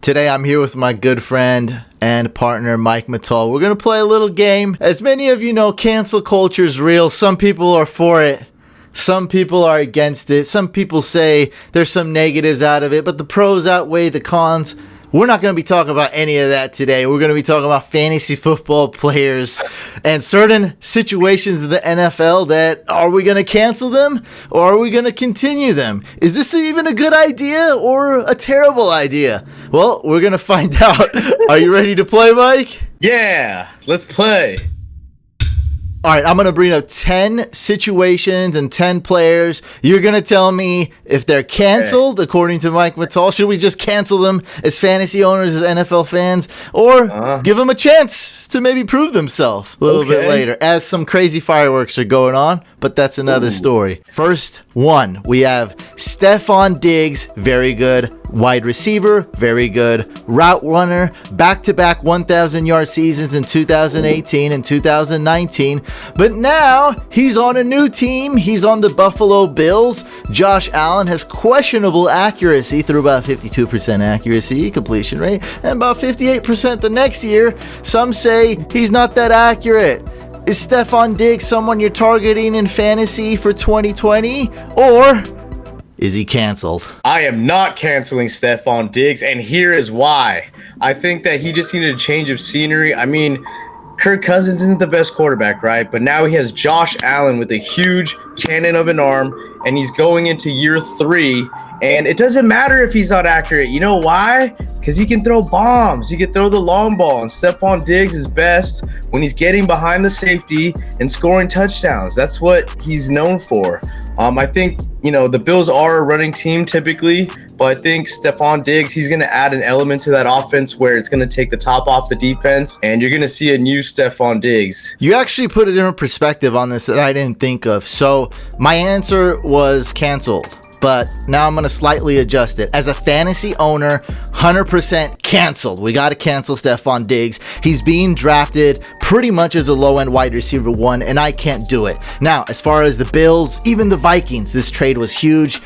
Today I'm here with my good friend and partner Mike Mattal. We're going to play a little game. As many of you know, cancel culture is real. Some people are for it. Some people are against it. Some people say there's some negatives out of it, but the pros outweigh the cons. We're not going to be talking about any of that today. We're going to be talking about fantasy football players and certain situations in the NFL that are we going to cancel them or are we going to continue them? Is this even a good idea or a terrible idea? Well, we're going to find out. Are you ready to play, Mike? Yeah, let's play. All right, I'm going to bring up 10 situations and 10 players. You're going to tell me if they're canceled, according to Mike Mattal. Should we just cancel them as fantasy owners, as NFL fans, or give them a chance to maybe prove themselves a little bit later as some crazy fireworks are going on? But that's another story. First one, we have Stefon Diggs, very good. Wide receiver, very good. Route runner, back-to-back 1,000-yard seasons in 2018 and 2019. But now he's on a new team. He's on the Buffalo Bills. Josh Allen has questionable accuracy, through about 52% accuracy, completion rate, and about 58% the next year. Some say he's not that accurate. Is Stefon Diggs someone you're targeting in fantasy for 2020? Or is he canceled? I am not canceling Stefon Diggs, and here is why. I think that he just needed a change of scenery. I mean, Kirk Cousins isn't the best quarterback, right? But now he has Josh Allen with a huge cannon of an arm, and he's going into year 3. And it doesn't matter if he's not accurate. You know why? Because he can throw bombs. He can throw the long ball. And Stefon Diggs is best when he's getting behind the safety and scoring touchdowns. That's what he's known for. I think, the Bills are a running team typically, but I think Stefon Diggs, he's going to add an element to that offense where it's going to take the top off the defense, and you're going to see a new Stefon Diggs. You actually put a different perspective on this that I didn't think of. So my answer was canceled, but now I'm going to slightly adjust it. As a fantasy owner, 100% canceled. We got to cancel Stefon Diggs. He's being drafted pretty much as a low-end wide receiver 1, and I can't do it. Now, as far as the Bills, even the Vikings, this trade was huge.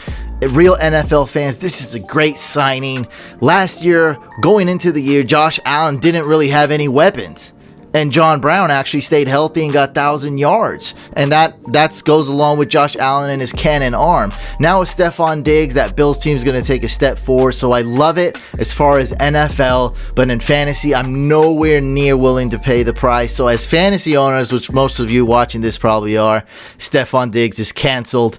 Real NFL fans, this is a great signing. Last year, going into the year, Josh Allen didn't really have any weapons. And John Brown actually stayed healthy and got 1,000 yards. And that goes along with Josh Allen and his cannon arm. Now with Stefon Diggs, that Bills team is going to take a step forward. So I love it as far as NFL. But in fantasy, I'm nowhere near willing to pay the price. So as fantasy owners, which most of you watching this probably are, Stefon Diggs is canceled.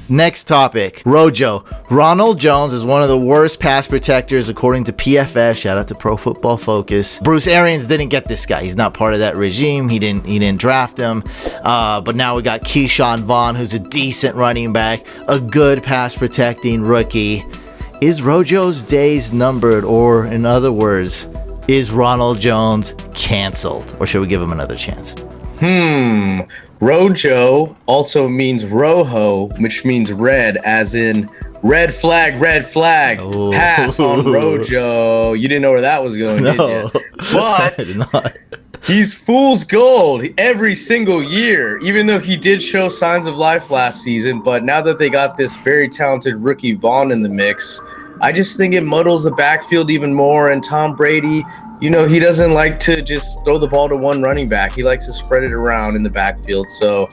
Next topic, Rojo. Ronald Jones is one of the worst pass protectors according to PFF. Shout out to Pro Football Focus. Bruce Arians didn't get this guy. He's not part of that regime. He didn't draft him. But now we got Keyshawn Vaughn, who's a decent running back, a good pass protecting rookie. Is Rojo's days numbered, or in other words, is Ronald Jones canceled? Or should we give him another chance? Rojo also means rojo, which means red, as in red flag, Oh. pass on Rojo. You didn't know where that was going, did you? I did not. But he's fool's gold every single year, even though he did show signs of life last season. But now that they got this very talented rookie Vaughn in the mix, I just think it muddles the backfield even more. And Tom Brady, he doesn't like to just throw the ball to one running back. He likes to spread it around in the backfield. So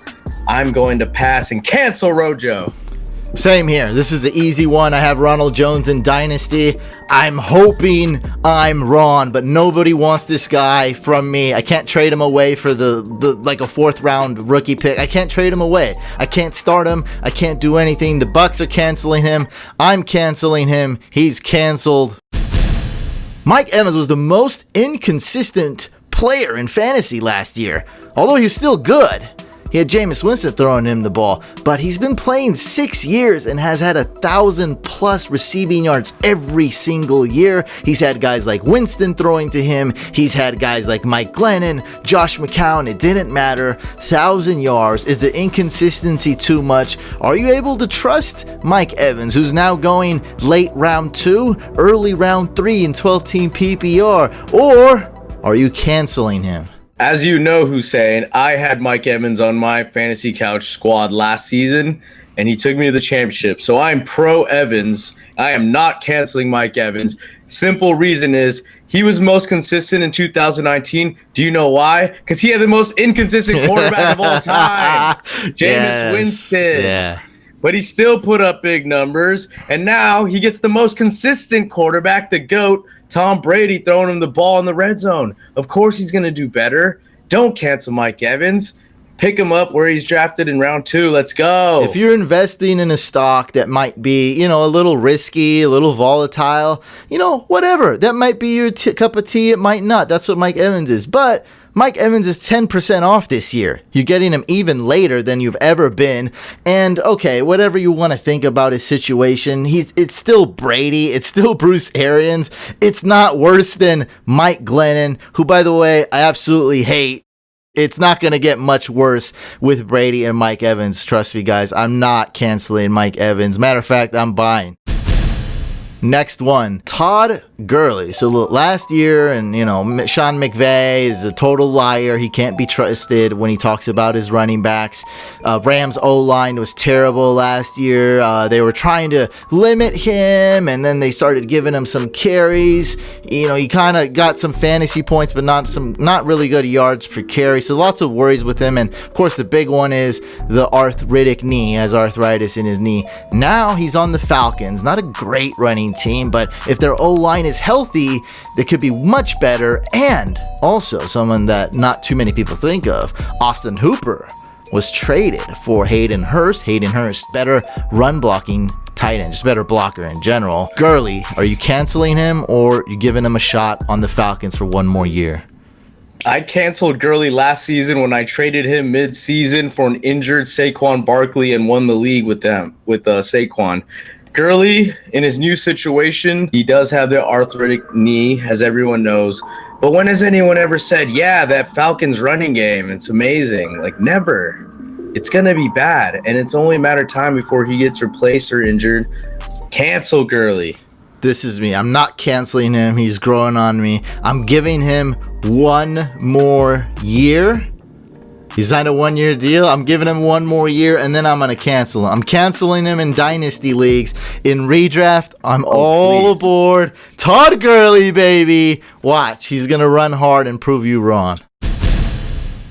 I'm going to pass and cancel Rojo. Same here. This is the easy one. I have Ronald Jones in Dynasty. I'm hoping I'm wrong, but nobody wants this guy from me. I can't trade him away for the like a 4th round rookie pick. I can't trade him away. I can't start him. I can't do anything. The Bucks are canceling him. I'm canceling him. He's canceled. Mike Evans was the most inconsistent player in fantasy last year, although he was still good. He had Jameis Winston throwing him the ball, but he's been playing 6 years and has had 1,000+ receiving yards every single year. He's had guys like Winston throwing to him. He's had guys like Mike Glennon, Josh McCown. It didn't matter. 1,000 yards. Is the inconsistency too much? Are you able to trust Mike Evans, who's now going late round 2, early round 3 in 12-team PPR? Or are you canceling him? As you know, Hussein, I had Mike Evans on my fantasy couch squad last season, and he took me to the championship. So I'm pro Evans. I am not canceling Mike Evans. Simple reason is he was most consistent in 2019. Do you know why? Because he had the most inconsistent quarterback of all time, Jameis Winston. Yeah. But he still put up big numbers, and now he gets the most consistent quarterback, the GOAT, Tom Brady, throwing him the ball in the red zone. Of course he's going to do better. Don't cancel Mike Evans. Pick him up where he's drafted in round 2. Let's go. If you're investing in a stock that might be, a little risky, a little volatile, whatever. That might be your cup of tea. It might not. That's what Mike Evans is. But Mike Evans is 10% off this year. You're getting him even later than you've ever been. And okay, whatever you want to think about his situation, it's still Brady. It's still Bruce Arians. It's not worse than Mike Glennon, who, by the way, I absolutely hate. It's not going to get much worse with Brady and Mike Evans. Trust me, guys. I'm not canceling Mike Evans. Matter of fact, I'm buying. Next one, Todd Gurley. So last year, and Sean McVay is a total liar. He can't be trusted when he talks about his running backs. Rams O-line was terrible last year. They were trying to limit him, and then they started giving him some carries. He kind of got some fantasy points, but not really good yards per carry. So lots of worries with him. And of course, the big one is the arthritic knee. He has arthritis in his knee. Now he's on the Falcons. Not a great running team, but if their O-line is healthy, they could be much better. And also someone that not too many people think of, Austin Hooper, was traded for Hayden Hurst. Better run blocking tight end, just better blocker in general. Gurley, are you canceling him, or are you giving him a shot on the Falcons for one more year? I canceled Gurley last season when I traded him mid-season for an injured Saquon Barkley and won the league with Saquon. Gurley, in his new situation, he does have the arthritic knee, as everyone knows. But when has anyone ever said, yeah, that Falcons running game, it's amazing? Like, never. It's going to be bad, and it's only a matter of time before he gets replaced or injured. Cancel Gurley. This is me. I'm not canceling him. He's growing on me. I'm giving him one more year. He signed a 1-year deal. I'm giving him one more year, and then I'm going to cancel him. I'm canceling him in dynasty leagues. In redraft, I'm all aboard. Todd Gurley, baby. Watch. He's going to run hard and prove you wrong.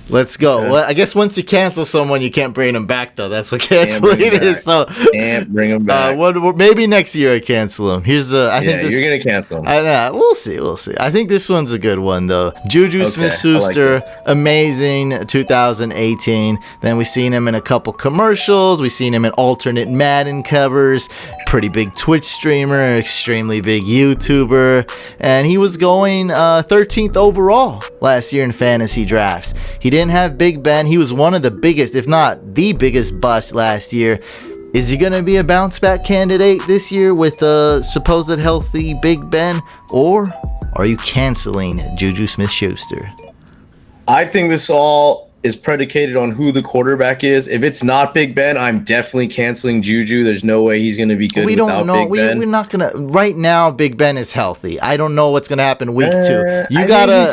Let's go. Okay. Well, I guess once you cancel someone, you can't bring them back, though. That's what canceling is. So can't bring them back. Maybe next year I cancel them. Here's I think this, you're gonna cancel them. We'll see. I think this one's a good one though. JuJu Smith-Schuster, amazing 2018. Then we seen him in a couple commercials. We seen him in alternate Madden covers. Pretty big Twitch streamer, extremely big YouTuber, and he was going 13th overall last year in fantasy drafts. He didn't have Big Ben. He was one of the biggest, if not the biggest bust last year. Is he going to be a bounce back candidate this year with a supposed healthy Big Ben? Or are you canceling JuJu Smith-Schuster? I think this all is predicated on who the quarterback is. If it's not Big Ben, I'm definitely canceling JuJu. There's no way he's going to be good without Big Ben. We don't know. We're not going to. Right now, Big Ben is healthy. I don't know what's going to happen week 2.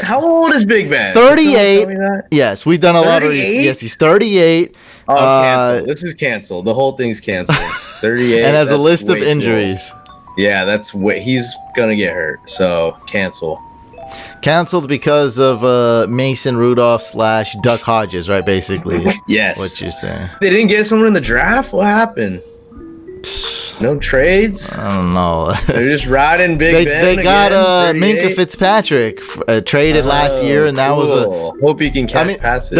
How old is Big Ben? 38. Yes, we've done a lot of research. Yes, he's 38. Oh, cancel. This is canceled. The whole thing's canceled. 38. And has a list of injuries. Yeah, he's going to get hurt. So, cancel. Canceled because of Mason Rudolph / Duck Hodges, right? Basically, yes. What you're saying? They didn't get someone in the draft. What happened? No trades. I don't know. They're just riding Big Ben. They got Minkah Fitzpatrick traded last year, and that was hope he can catch passes.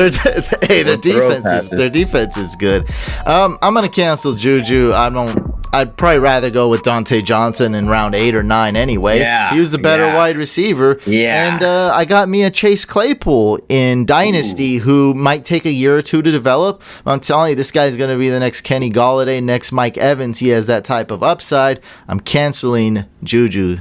Their defense is good. I'm gonna cancel JuJu. I'd probably rather go with Dante Johnson in round 8 or 9 anyway. Yeah, he was the better wide receiver. Yeah. And I got me a Chase Claypool in Dynasty who might take a year or two to develop. I'm telling you, this guy's going to be the next Kenny Golladay, next Mike Evans. He has that type of upside. I'm canceling JuJu.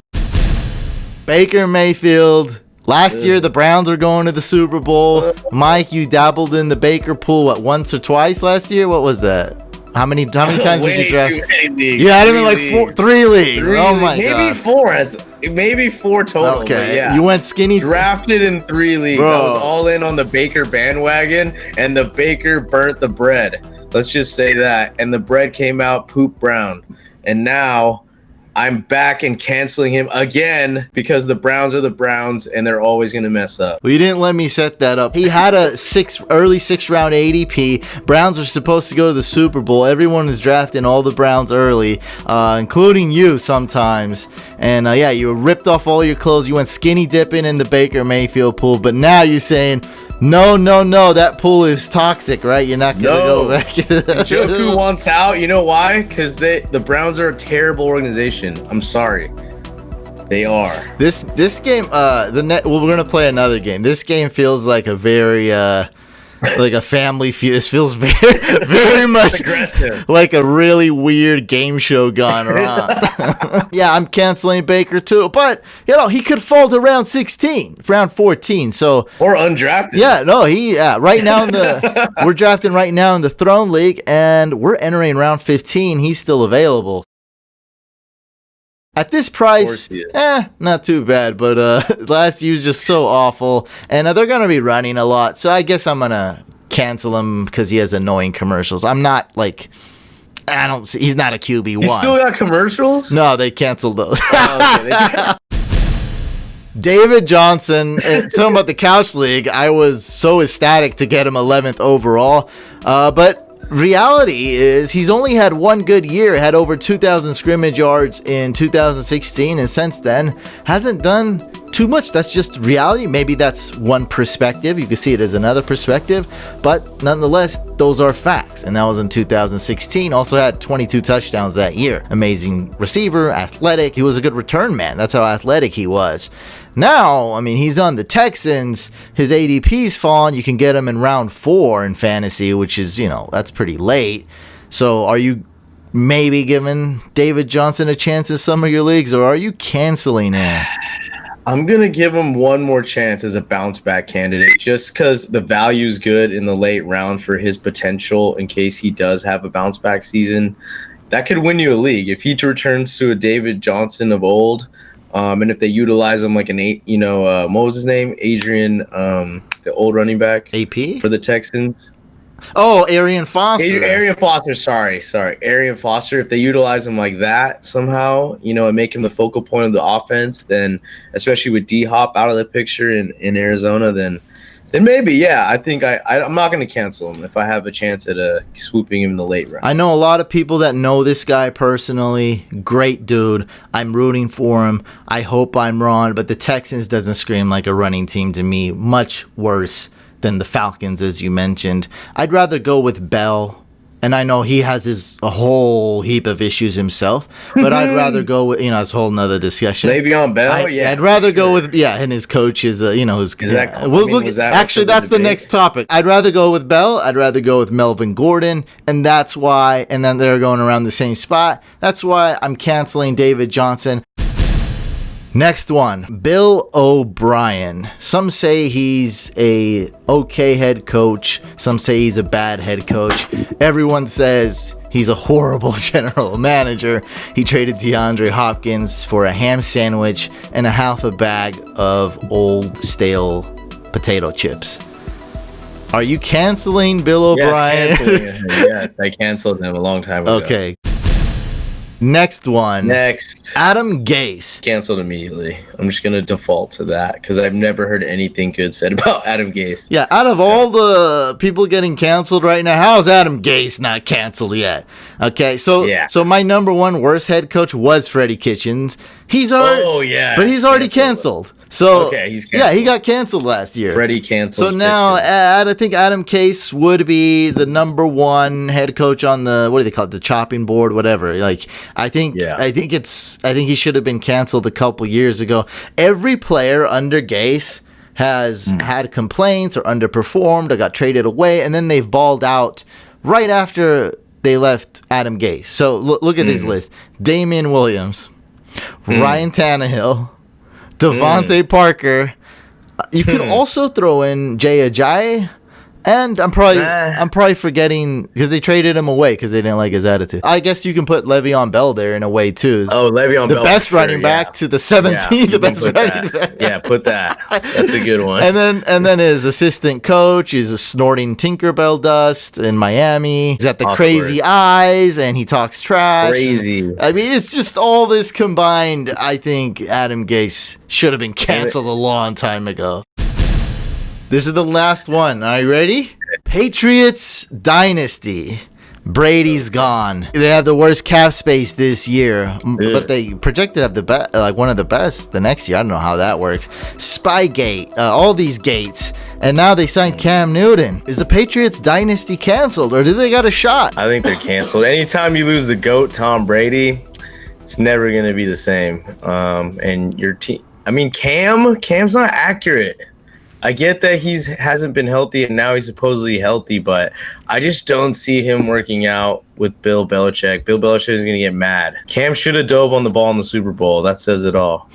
Baker Mayfield. Last year, the Browns were going to the Super Bowl. Mike, you dabbled in the Baker pool, once or twice last year? What was that? How many times did you draft? You had him in like 3 leagues. Oh my god. Maybe 4. Maybe 4 total. Okay. Yeah. You went skinny. Drafted in 3 leagues. Bro. I was all in on the Baker bandwagon, and the Baker burnt the bread. Let's just say that. And the bread came out poop brown. And now I'm back and canceling him again because the Browns are the Browns and they're always going to mess up. Well, you didn't let me set that up. He had a early 6th round ADP. Browns are supposed to go to the Super Bowl. Everyone is drafting all the Browns early, including you sometimes. And yeah, you ripped off all your clothes. You went skinny dipping in the Baker Mayfield pool. But now you're saying, no, that pool is toxic, right? You're not going to go back. JuJu wants out. You know why? Because the Browns are a terrible organization. I'm sorry. They are. This game, we're going to play another game. This game feels like a very... like a family feud. This feels very much aggressive, like a really weird game show gone wrong. Yeah, I'm canceling Baker too, but he could fall to round 16, round 14. So or undrafted. Yeah, no, right now we're drafting right now in the Throne League, and we're entering round 15. He's still available. At this price, not too bad, but last year was just so awful, and they're going to be running a lot, so I guess I'm going to cancel him because he has annoying commercials. I'm not he's not a QB1. You still got commercials? No, they canceled those. David Johnson, talking about the Couch League, I was so ecstatic to get him 11th overall, but reality is he's only had one good year, had over 2,000 scrimmage yards in 2016, and since then hasn't done too much. That's just reality. Maybe that's one perspective. You can see it as another perspective, but nonetheless, those are facts. And that was in 2016. Also had 22 touchdowns that year. Amazing receiver, athletic. He was a good return man. That's how athletic he was. Now, I mean, he's on the Texans. His ADP's fallen. You can get him in round 4 in fantasy, which is, that's pretty late. So are you maybe giving David Johnson a chance in some of your leagues, or are you canceling him? I'm going to give him one more chance as a bounce back candidate just because the value is good in the late round for his potential in case he does have a bounce back season. That could win you a league. If he returns to a David Johnson of old, and if they utilize him like what was his name? Adrian, the old running back. AP? For the Texans. Oh, Arian Foster. Arian Foster, sorry. Arian Foster, if they utilize him like that somehow, and make him the focal point of the offense, then especially with D-Hop out of the picture in Arizona, then maybe, yeah, I think I'm not going to cancel him if I have a chance at swooping him in the late round. I know a lot of people that know this guy personally. Great dude. I'm rooting for him. I hope I'm wrong, but the Texans doesn't scream like a running team to me. Much worse than the Falcons, as you mentioned. I'd rather go with Bell, and I know he has a whole heap of issues himself, but I'd rather go with, it's a whole nother discussion. Maybe on Bell, I'd rather go with, and his coach is, actually, that's the next topic. I'd rather go with Bell. I'd rather go with Melvin Gordon, and that's why, and then they're going around the same spot. That's why I'm canceling David Johnson. Next one, Bill O'Brien. Some say he's a okay head coach. Some say he's a bad head coach. Everyone says he's a horrible general manager. He traded DeAndre Hopkins for a ham sandwich and a half a bag of old stale potato chips. Are you canceling Bill O'Brien? Yes, I canceled him a long time ago. Okay. Next one. Adam Gase. Canceled immediately. I'm just going to default to that because I've never heard anything good said about Adam Gase. Yeah, out of all the people getting canceled right now, how is Adam Gase not canceled yet? Okay, so my number one worst head coach was Freddie Kitchens. He's already, but he's already canceled. So he's canceled. Yeah, he got canceled last year. Freddie canceled. So now I think Adam Gase would be the number one head coach on the, what do they call it, the chopping board, whatever. Like I think he should have been canceled a couple years ago. Every player under Gase has had complaints or underperformed or got traded away, and then they've balled out right after they left Adam Gase. So look at this list: Damian Williams, Ryan Tannehill, Devontae Parker. You could also throw in Jay Ajayi And I'm probably forgetting because they traded him away because they didn't like his attitude. I guess you can put Le'Veon Bell there in a way too. Oh, Le'Veon Bell, the best running back to the 17th, the best running back. Yeah, put that. That's a good one. And then his assistant coach is a snorting Tinkerbell dust in Miami. He's got the crazy eyes and he talks trash. Crazy. I mean, it's just all this combined. I think Adam Gase should have been canceled a long time ago. This is the last one. Are you ready? Patriots Dynasty. Brady's gone. They have the worst cap space this year, but they projected to have the one of the best the next year. I don't know how that works. Spygate, all these gates, and now they signed Cam Newton. Is the Patriots Dynasty canceled, or do they got a shot? I think they're canceled. Anytime you lose the GOAT, Tom Brady, it's never gonna be the same. And your team. I mean, Cam's not accurate. I get that hasn't been healthy and now he's supposedly healthy, but I just don't see him working out with Bill Belichick. Bill Belichick is going to get mad. Cam should have dove on the ball in the Super Bowl. That says it all.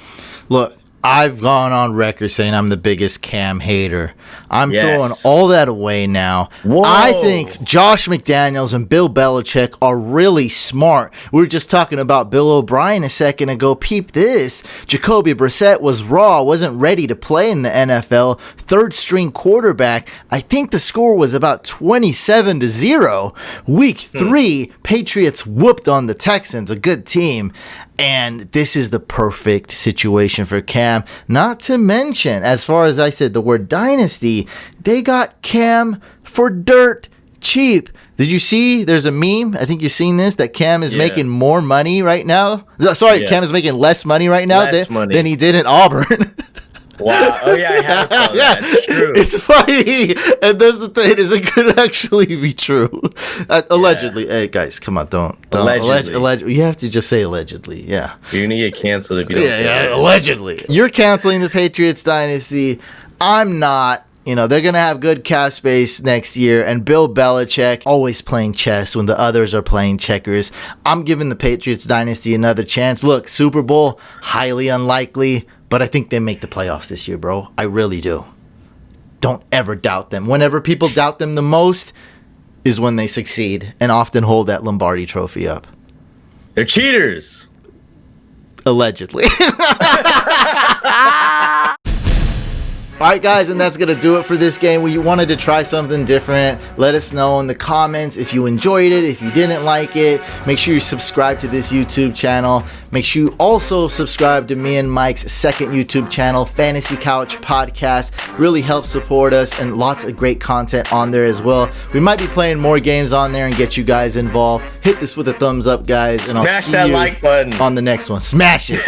Look, I've gone on record saying I'm the biggest Cam hater. I'm throwing all that away now. Whoa. I think Josh McDaniels and Bill Belichick are really smart. We were just talking about Bill O'Brien a second ago. Peep this. Jacoby Brissett was raw, wasn't ready to play in the NFL. Third string quarterback. I think the score was about 27-0. Week 3, Patriots whooped on the Texans, a good team. And this is the perfect situation for Cam. Not to mention, as far as I said, the word dynasty, they got Cam for dirt cheap. Did you see? There's a meme. I think you've seen this, that Cam is making more money right now. Sorry, Cam is making less money right now than he did in Auburn. Wow. Oh, yeah, I have thought that. It's true. It's funny. And that's the thing, is it could actually be true. Allegedly. Hey, guys, come on. Don't. Allegedly. You have to just say allegedly. Yeah. You're going to get canceled if you don't say it. Allegedly. You're canceling the Patriots Dynasty. I'm not. You know, they're going to have good cap space next year. And Bill Belichick always playing chess when the others are playing checkers. I'm giving the Patriots Dynasty another chance. Look, Super Bowl, highly unlikely. But I think they make the playoffs this year, bro. I really do. Don't ever doubt them. Whenever people doubt them the most is when they succeed and often hold that Lombardi trophy up. They're cheaters. Allegedly. All right, guys, and that's going to do it for this game. We wanted to try something different. Let us know in the comments if you enjoyed it, if you didn't like it. Make sure you subscribe to this YouTube channel. Make sure you also subscribe to me and Mike's second YouTube channel, Fantasy Couch Podcast. Really helps support us, and lots of great content on there as well. We might be playing more games on there and get you guys involved. Hit this with a thumbs up, guys, and I'll see you like button on the next one. Smash it.